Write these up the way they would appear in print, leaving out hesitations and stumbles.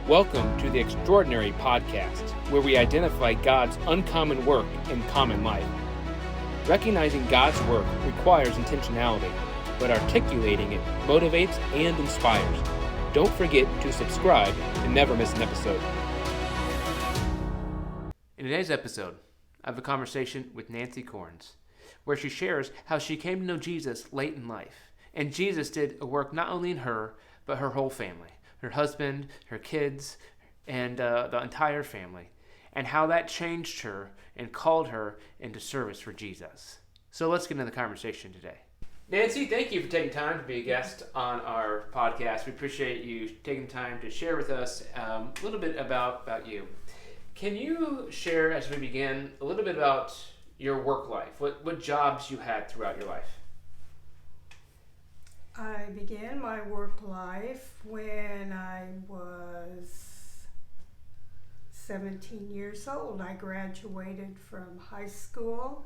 Welcome to the Extraordinary Podcast, where we identify God's uncommon work in common life. Recognizing God's work requires intentionality, but articulating it motivates and inspires. Don't forget to subscribe to never miss an episode. In today's episode, I have a conversation with Nancy Corns, where she shares how she came to know Jesus late in life. And Jesus did a work not only in her, but her whole family, her husband, her kids, and the entire family, and how that changed her and called her into service for Jesus. So let's get into the conversation today. Nancy, thank you for taking time to be a guest on our podcast. We appreciate you taking time to share with us a little bit about you. Can you share, as we begin, a little bit about your work life? What jobs you had throughout your life? I began my work life when I was 17 years old. I graduated from high school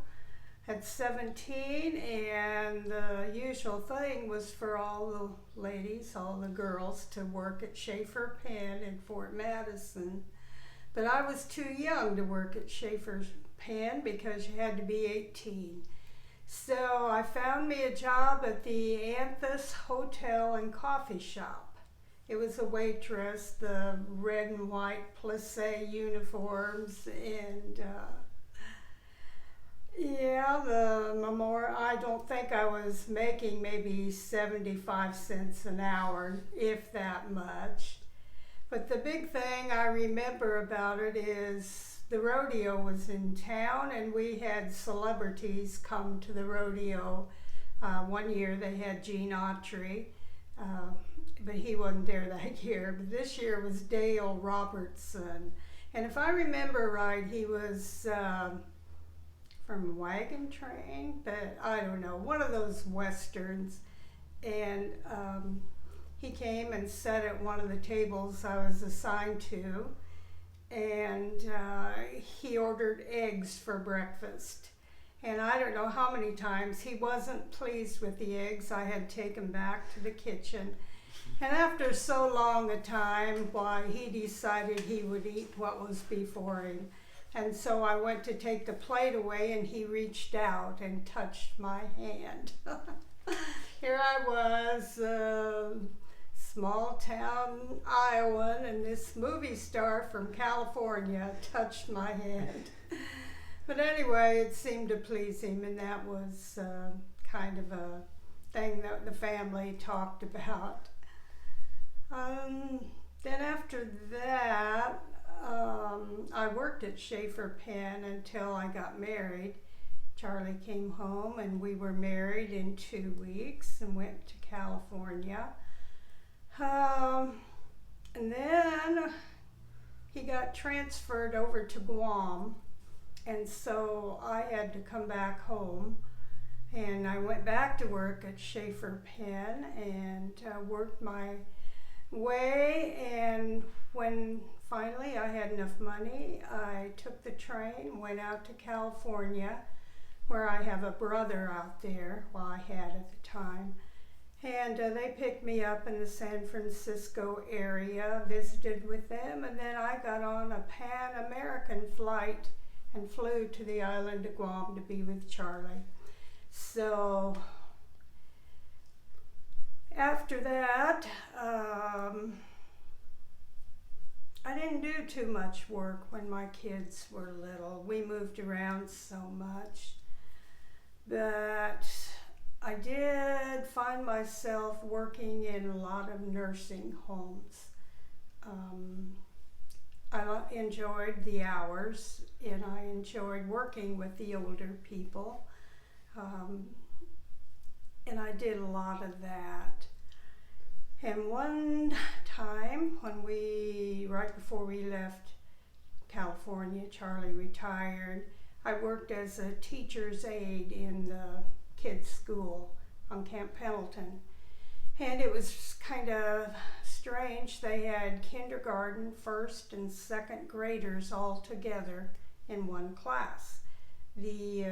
at 17, and the usual thing was for all the ladies, all the girls, to work at Schaefer Pen in Fort Madison. But I was too young to work at Schaefer Pen because you had to be 18. So I found me a job at the Anthus Hotel and Coffee Shop. It was a waitress, the red and white plissé uniforms, and I don't think I was making maybe 75 cents an hour, if that much. But the big thing I remember about it is the rodeo was in town, and we had celebrities come to the rodeo. One year they had Gene Autry, but he wasn't there that year. But this year was Dale Robertson. And if I remember right, he was from Wagon Train, but I don't know, one of those westerns. And he came and sat at one of the tables I was assigned to, and he ordered eggs for breakfast. And I don't know how many times he wasn't pleased with the eggs. I had taken back to the kitchen. And after so long a time, he decided he would eat what was before him. And so I went to take the plate away, and he reached out and touched my hand. Here I was, small town Iowan, and this movie star from California touched my hand. But anyway, it seemed to please him, and that was kind of a thing that the family talked about. Then after that, I worked at Schaefer Pen until I got married. Charlie came home, and we were married in 2 weeks and went to California. And then he got transferred over to Guam, and so I had to come back home, and I went back to work at Schaefer Pen and worked my way, and when finally I had enough money, I took the train, went out to California, where I have a brother out there, I had at the time. And they picked me up in the San Francisco area, visited with them, and then I got on a Pan American flight and flew to the island of Guam to be with Charlie. So after that, I didn't do too much work when my kids were little. We moved around so much, but I did find myself working in a lot of nursing homes. I enjoyed the hours, and I enjoyed working with the older people, and I did a lot of that. And one time right before we left California, Charlie retired, I worked as a teacher's aide in the kids' school on Camp Pendleton. And it was kind of strange. They had kindergarten, first and second graders all together in one class. The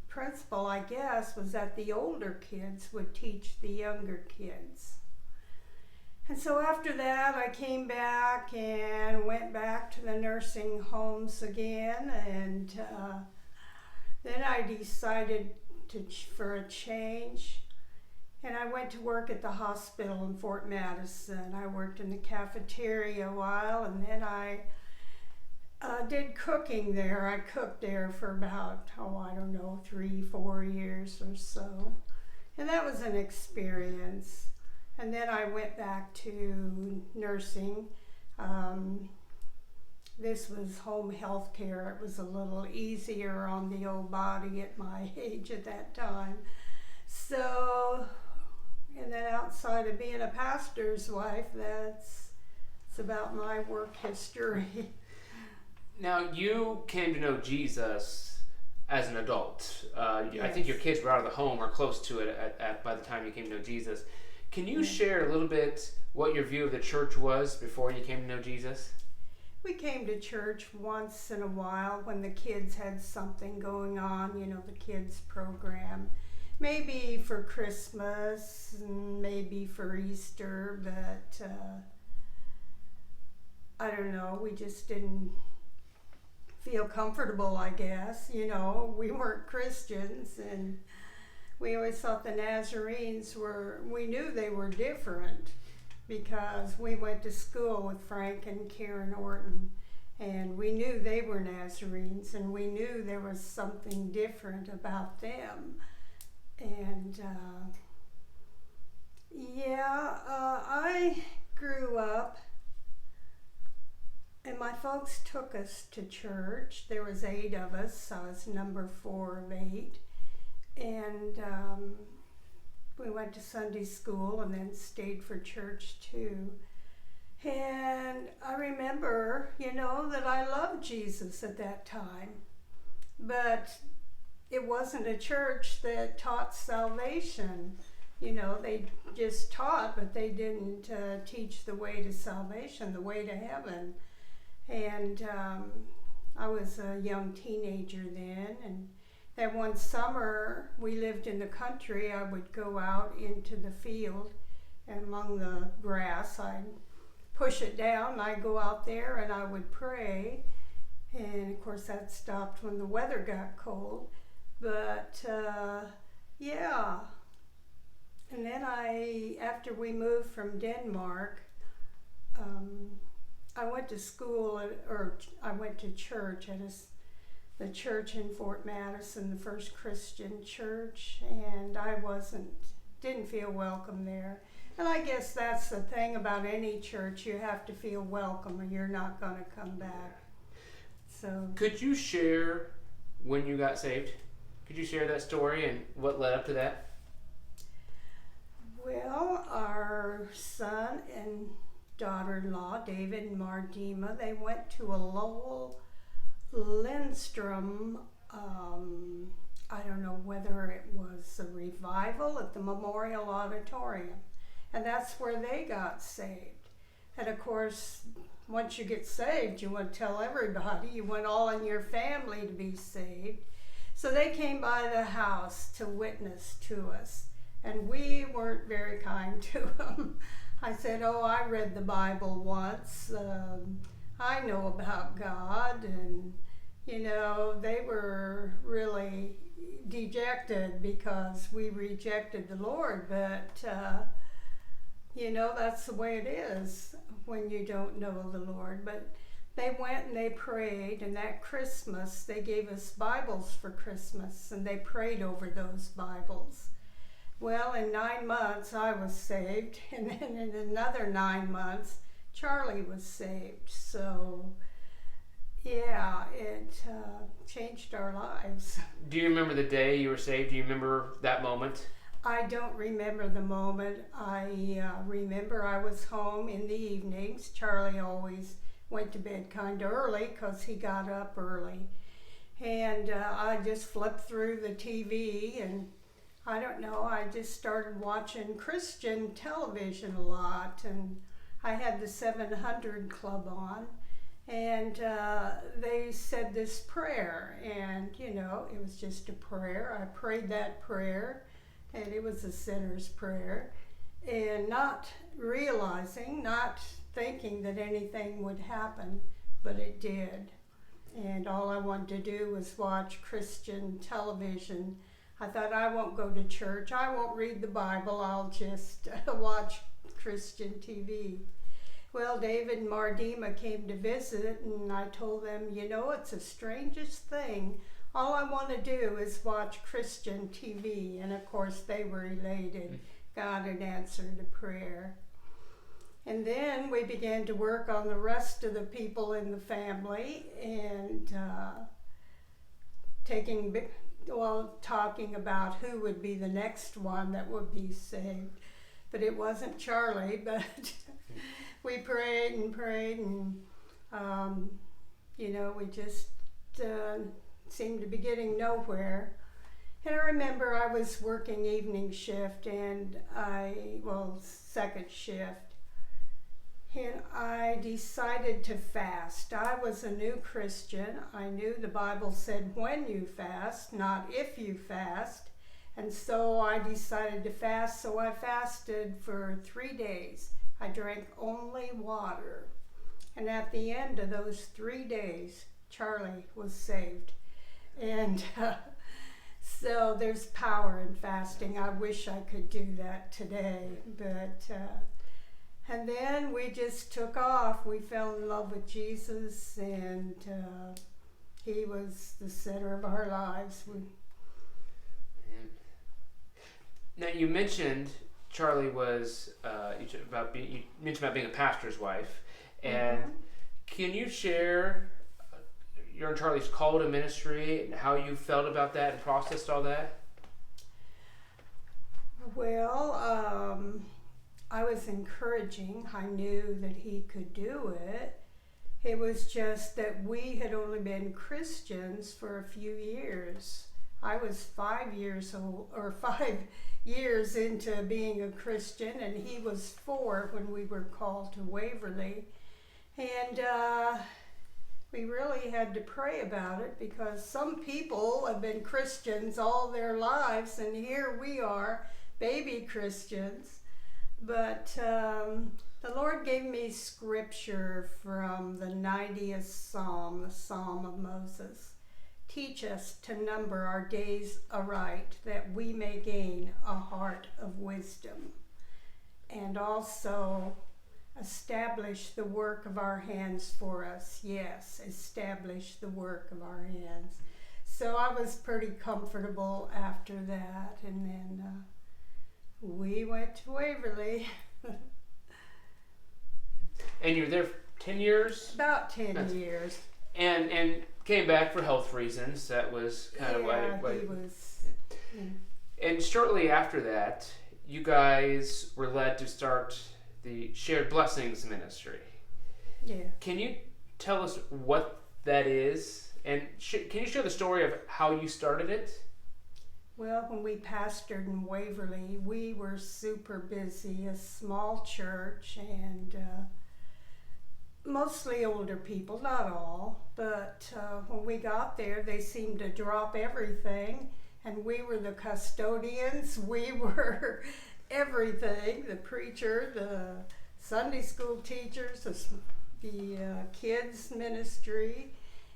principle, I guess, was that the older kids would teach the younger kids. And so after that, I came back and went back to the nursing homes again, and then I decided for a change, and I went to work at the hospital in Fort Madison. I worked in the cafeteria a while, and then I did cooking there. I cooked there for about, 3-4 years or so, and that was an experience. And then I went back to nursing. This was home health care. It was a little easier on the old body at my age at that time. So, and then outside of being a pastor's wife, that's about my work history. Now, you came to know Jesus as an adult. Yes. I think your kids were out of the home or close to it by the time you came to know Jesus. Can you share a little bit what your view of the church was before you came to know Jesus? We came to church once in a while when the kids had something going on, the kids program. Maybe for Christmas, and maybe for Easter, but I don't know, we just didn't feel comfortable, I guess. We weren't Christians, and we always thought the Nazarenes we knew they were different because we went to school with Frank and Karen Orton, and we knew they were Nazarenes, and we knew there was something different about them. And I grew up, and my folks took us to church. There was 8 of us. I was number 4 of 8. And we went to Sunday school and then stayed for church too. And I remember, that I loved Jesus at that time. But it wasn't a church that taught salvation. They just taught, but they didn't teach the way to salvation, the way to heaven. And I was a young teenager then, and that one summer we lived in the country. I would go out into the field, and among the grass I'd push it down, and I'd go out there and I would pray. And of course that stopped when the weather got cold. But and then after we moved from Denmark, I went to school, I went to church at the church in Fort Madison, the First Christian Church, and I didn't feel welcome there. And I guess that's the thing about any church, you have to feel welcome or you're not going to come back. So, could you share when you got saved? Could you share that story and what led up to that? Well, our son and daughter-in-law, David and Mardima, they went to a Lowell Lindstrom, I don't know whether it was a revival at the Memorial Auditorium, and that's where they got saved. And of course, once you get saved, you want to tell everybody, you want all in your family to be saved. So they came by the house to witness to us, and we weren't very kind to them. I said, I read the Bible once. I know about God, and they were really dejected because we rejected the Lord, but that's the way it is when you don't know the Lord. But they went and they prayed, and that Christmas they gave us Bibles for Christmas, and they prayed over those Bibles. Well, in 9 months I was saved, and then in another 9 months Charlie was saved. So yeah, it changed our lives. Do you remember the day you were saved? Do you remember that moment? I don't remember the moment. I remember I was home in the evenings. Charlie always went to bed kind of early because he got up early. And I just flipped through the TV, and I don't know, I just started watching Christian television a lot, and I had the 700 Club on, and they said this prayer, and it was just a prayer. I prayed that prayer, and it was a sinner's prayer, and not realizing, not thinking that anything would happen, but it did. And all I wanted to do was watch Christian television. I thought, I won't go to church, I won't read the Bible, I'll just watch Christian TV. Well, David and Mardima came to visit, and I told them, it's the strangest thing. All I want to do is watch Christian TV. And of course, they were elated. God had answered a prayer. And then we began to work on the rest of the people in the family and talking about who would be the next one that would be saved. But it wasn't Charlie, but we prayed and prayed, and we just seemed to be getting nowhere. And I remember I was working evening shift and second shift, and I decided to fast. I was a new Christian. I knew the Bible said when you fast, not if you fast. And so I decided to fast, so I fasted for 3 days. I drank only water. And at the end of those 3 days, Charlie was saved. And so there's power in fasting. I wish I could do that today. And then we just took off. We fell in love with Jesus, and he was the center of our lives. Now, you mentioned Charlie was you mentioned about being a pastor's wife, and can you share your and Charlie's call to ministry and how you felt about that and processed all that? Well, I was encouraging. I knew that he could do it. It was just that we had only been Christians for a few years. I was 5 years into being a Christian, and he was 4 when we were called to Waverly. And we really had to pray about it, because some people have been Christians all their lives, and here we are, baby Christians. But the Lord gave me scripture from the 90th Psalm, the Psalm of Moses. Teach us to number our days aright, that we may gain a heart of wisdom. And also establish the work of our hands for us. Yes, establish the work of our hands. So I was pretty comfortable after that, and then we went to Waverly. And you were there for 10 years? About 10 years. And came back for health reasons. That was kind of why. He was. Yeah. And shortly after that, you guys were led to start the Shared Blessings Ministry. Yeah. Can you tell us what that is? And can you share the story of how you started it? Well, when we pastored in Waverly, we were super busy, a small church, and mostly older people, not all, but when we got there, they seemed to drop everything, and we were the custodians, we were everything, the preacher, the Sunday school teachers, the kids ministry,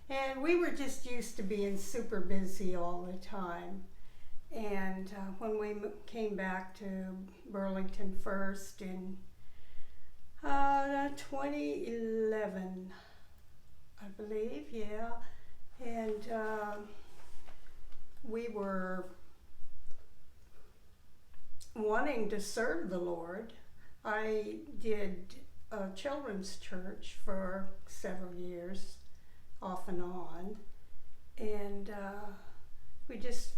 and we were just used to being super busy all the time. And when we came back to Burlington First in 2011, I believe, yeah, and we were wanting to serve the Lord. I did a children's church for several years, off and on, and we just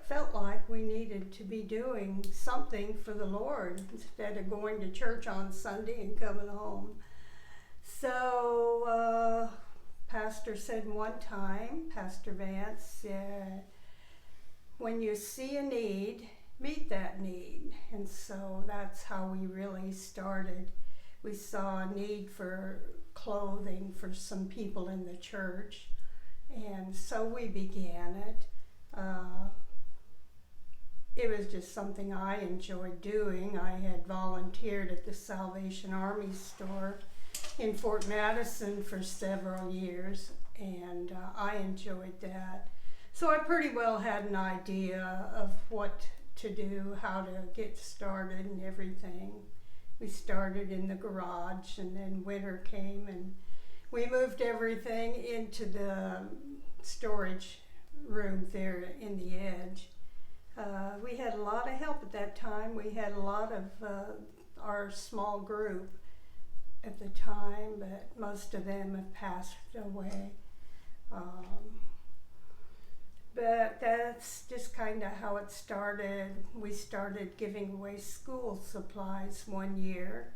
felt like we needed to be doing something for the Lord instead of going to church on Sunday and coming home. So Pastor said one time, Pastor Vance said, when you see a need, meet that need. And so that's how we really started. We saw a need for clothing for some people in the church, and so we began it. it was just something I enjoyed doing. I had volunteered at the Salvation Army store in Fort Madison for several years, and I enjoyed that. So I pretty well had an idea of what to do, how to get started and everything. We started in the garage, and then winter came and we moved everything into the storage room there in the edge. We had a lot of help at that time. We had a lot of our small group at the time, but most of them have passed away. But that's just kind of how it started. We started giving away school supplies one year,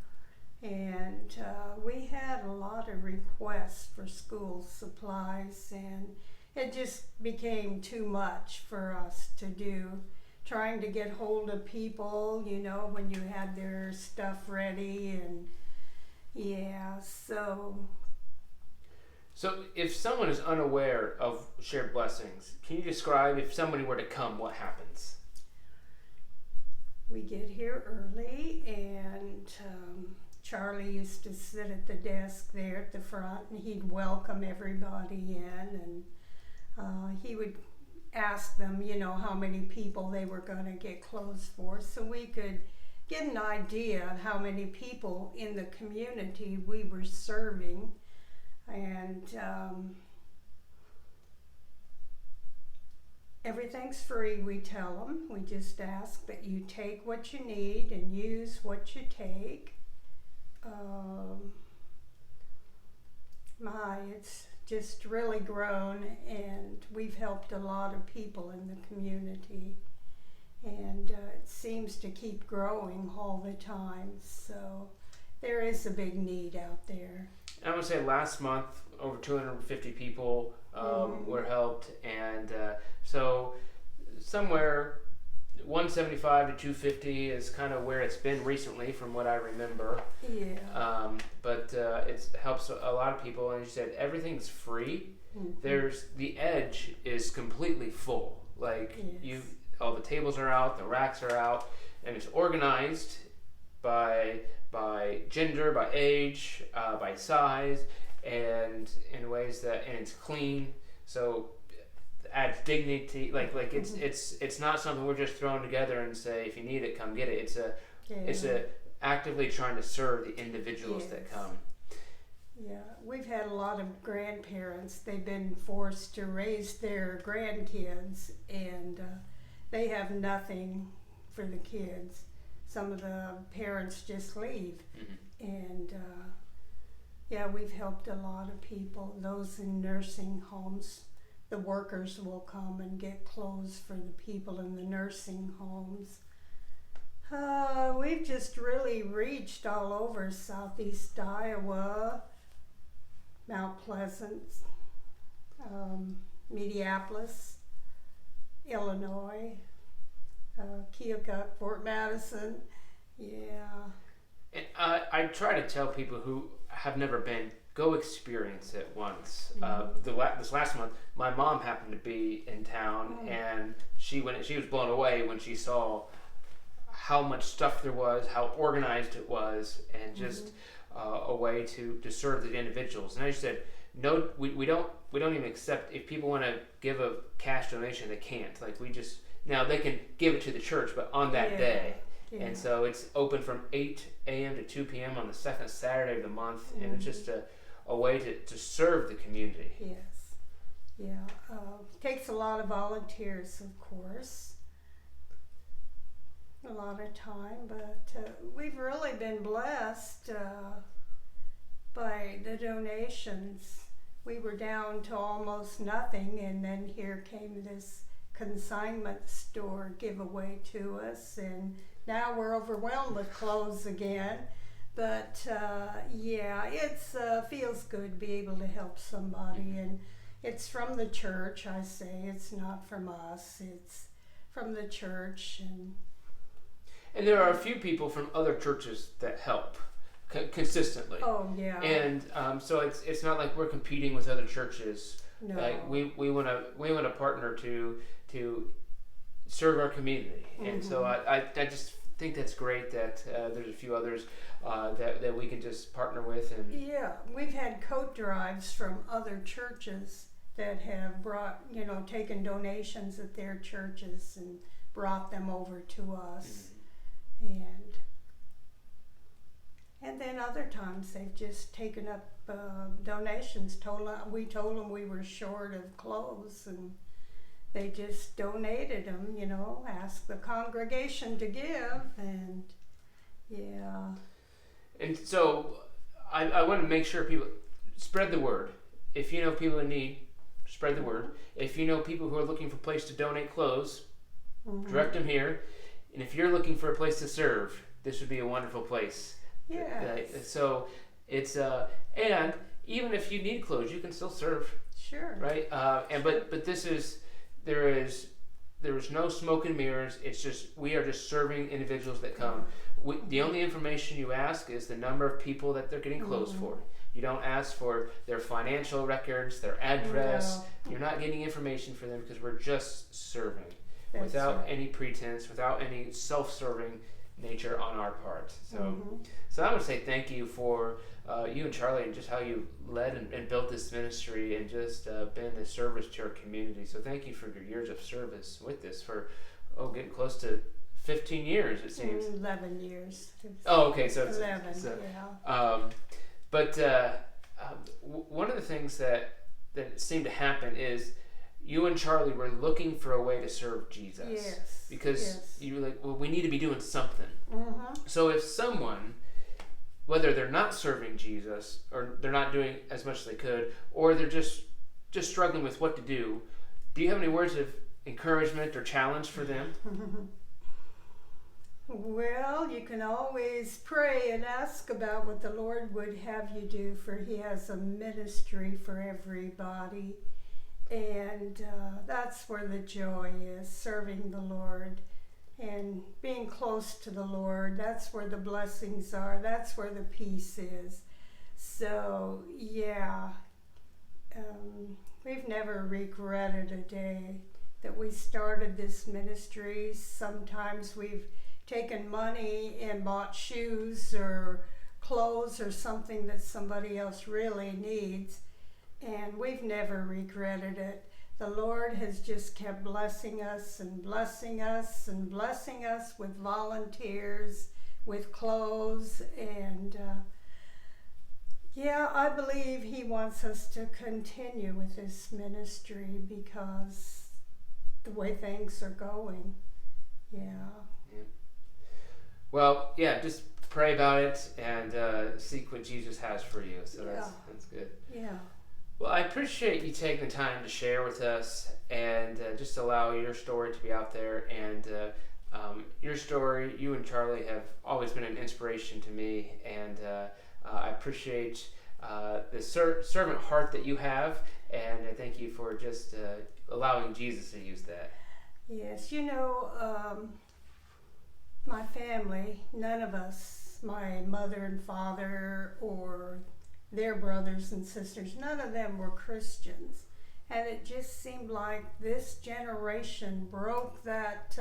and we had a lot of requests for school supplies, and it just became too much for us to do. Trying to get hold of people, you know, when you had their stuff ready, and yeah, so if someone is unaware of Shared Blessings, can you describe, if somebody were to come, what happens? we get here early, and Charlie used to sit at the desk there at the front, and he'd welcome everybody in, and he would ask them, you know, how many people they were going to get clothes for, so we could get an idea of how many people in the community we were serving. And everything's free, we tell them. We just ask that you take what you need and use what you take. It's just really grown, and we've helped a lot of people in the community. And it seems to keep growing all the time, so there is a big need out there. I would say last month, over 250 people were helped, and so somewhere 175 to 250 is kind of where it's been recently, from what I remember. Yeah. But it helps a lot of people, and you said everything's free. Mm-hmm. The edge is completely full. Like, yes. All the tables are out, the racks are out, and it's organized by gender, by age, by size, and in ways that, and it's clean, so it adds dignity. Like it's not something we're just throwing together and say, if you need it, come get it. It's a actively trying to serve the individuals that come. Yeah, we've had a lot of grandparents. They've been forced to raise their grandkids, and they have nothing for the kids. Some of the parents just leave. Mm-hmm. And we've helped a lot of people. Those in nursing homes, the workers will come and get clothes for the people in the nursing homes. We've just really reached all over Southeast Iowa, Mount Pleasant, Minneapolis, Illinois, Keokuk, Fort Madison, yeah. And I try to tell people who have never been, go experience it once. Mm-hmm. This last month, my mom happened to be in town, and she was blown away when she saw how much stuff there was, how organized it was, and just a way to serve the individuals. And I said, no, we don't even accept, if people want to give a cash donation, they can't. Like, now they can give it to the church, but on that day. Yeah. And so it's open from 8 a.m. to 2 p.m. on the second Saturday of the month, and it's just a way to serve the community. Yes. Yeah. Takes a lot of volunteers, of course. A lot of time, but we've really been blessed by the donations. We were down to almost nothing, and then here came this consignment store giveaway to us, and now we're overwhelmed with clothes again. But it's feels good to be able to help somebody, and it's from the church. I say it's not from us; it's from the church. And there are a few people from other churches that help consistently. Oh yeah. And so it's not like we're competing with other churches. No. Like we want to partner to serve our community. And so I just think that's great that there's a few others that we can just partner with. And Yeah, we've had coat drives from other churches that have brought, taken donations at their churches and brought them over to us. And then other times they've just taken up donations. We told them we were short of clothes, and they just donated them, asked the congregation to give, and yeah. And so I want to make sure people spread the word. If you know people in need, spread the word. If you know people who are looking for a place to donate clothes, direct them here. And if you're looking for a place to serve, this would be a wonderful place. Yeah. So it's and even if you need clothes, you can still serve. Sure. Right. But this is there is no smoke and mirrors. It's just we are just serving individuals that come. The only information you ask is the number of people that they're getting clothes for. You don't ask for their financial records, their address. No. You're not getting information for them because we're just serving. That's without right. any pretense, without any self-serving nature on our part. So I want to say thank you for you and Charlie and just how you led and built this ministry and just been a service to our community. So thank you for your years of service with this for getting close to 15 years it seems. 11 years. Oh, okay. So 11. Yeah. But one of the things that seemed to happen is you and Charlie were looking for a way to serve Jesus. Yes. Because you were like, well, we need to be doing something. Mm-hmm. So if someone, whether they're not serving Jesus or they're not doing as much as they could, or they're just struggling with what to do you have any words of encouragement or challenge for them? Well, you can always pray and ask about what the Lord would have you do, for He has a ministry for everybody. And that's where the joy is, serving the Lord and being close to the Lord. That's where the blessings are. That's where the peace is. So, yeah, we've never regretted a day that we started this ministry. Sometimes we've taken money and bought shoes or clothes or something that somebody else really needs, and we've never regretted it. The Lord has just kept blessing us and blessing us and blessing us with volunteers, with clothes, and I believe He wants us to continue with this ministry because the way things are going. Well, just pray about it and seek what Jesus has for you. So that's good. Yeah. Well, I appreciate you taking the time to share with us and just allow your story to be out there. And your story, you and Charlie have always been an inspiration to me. And I appreciate the servant heart that you have. And I thank you for just allowing Jesus to use that. Yes, my family, none of us, my mother and father or their brothers and sisters, none of them were Christians. And it just seemed like this generation broke that.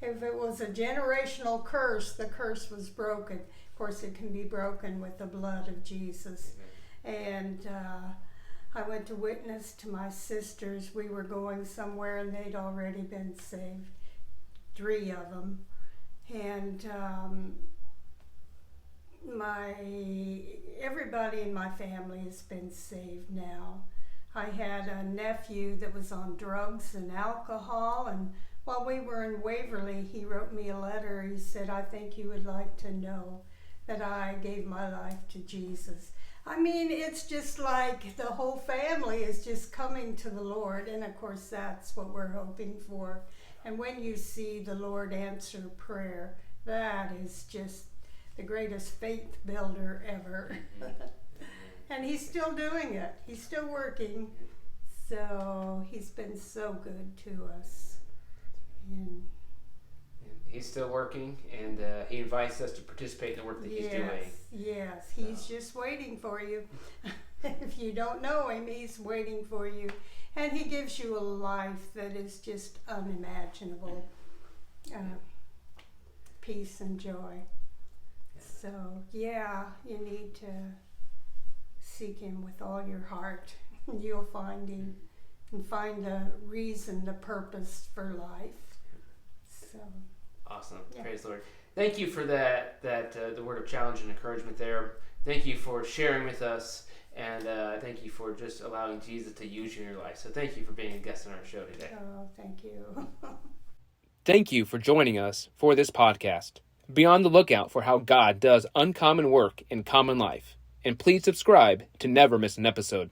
If it was a generational curse, the curse was broken. Of course, it can be broken with the blood of Jesus. And I went to witness to my sisters. We were going somewhere and they'd already been saved, 3 of them. And everybody in my family has been saved now. I had a nephew that was on drugs and alcohol, and while we were in Waverly, he wrote me a letter. He said, I think you would like to know that I gave my life to Jesus. I mean, it's just like the whole family is just coming to the Lord, and of course that's what we're hoping for. And when you see the Lord answer prayer, that is just the greatest faith builder ever. And He's still doing it. He's still working. So He's been so good to us. And He's still working, and He invites us to participate in the work that He's doing. Yes, He's just waiting for you. If you don't know him, he's waiting for you. And he gives you a life that is just unimaginable. Peace and joy. So, yeah, you need to seek him with all your heart. You'll find him and find the reason, the purpose for life. So Awesome. Yeah. Praise the Lord. Thank you for that the word of challenge and encouragement there. Thank you for sharing with us, and thank you for just allowing Jesus to use you in your life. So thank you for being a guest on our show today. Oh, thank you. Thank you for joining us for this podcast. Be on the lookout for how God does uncommon work in common life. And please subscribe to never miss an episode.